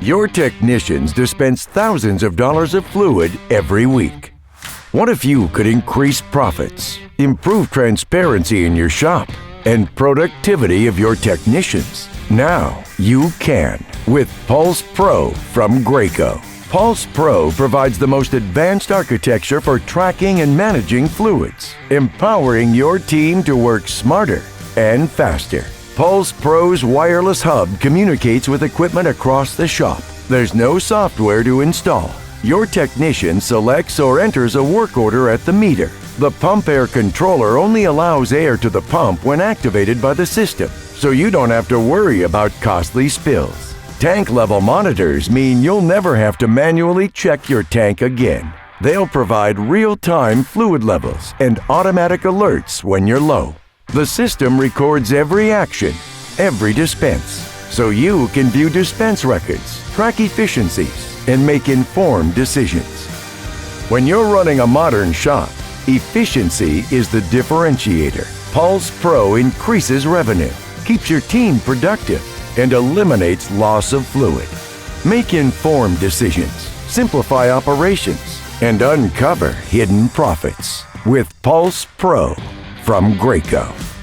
Your technicians dispense thousands of dollars of fluid every week. What if you could increase profits, improve transparency in your shop, and productivity of your technicians? Now you can with Pulse Pro from Graco. Pulse Pro provides the most advanced architecture for tracking and managing fluids, empowering your team to work smarter and faster. Pulse Pro's wireless hub communicates with equipment across the shop. There's no software to install. Your technician selects or enters a work order at the meter. The pump air controller only allows air to the pump when activated by the system, so you don't have to worry about costly spills. Tank level monitors mean you'll never have to manually check your tank again. They'll provide real-time fluid levels and automatic alerts when you're low. The system records every action, every dispense, so you can view dispense records, track efficiencies, and make informed decisions. When you're running a modern shop, efficiency is the differentiator. Pulse Pro increases revenue, keeps your team productive, and eliminates loss of fluid. Make informed decisions, simplify operations, and uncover hidden profits with Pulse Pro from Graco.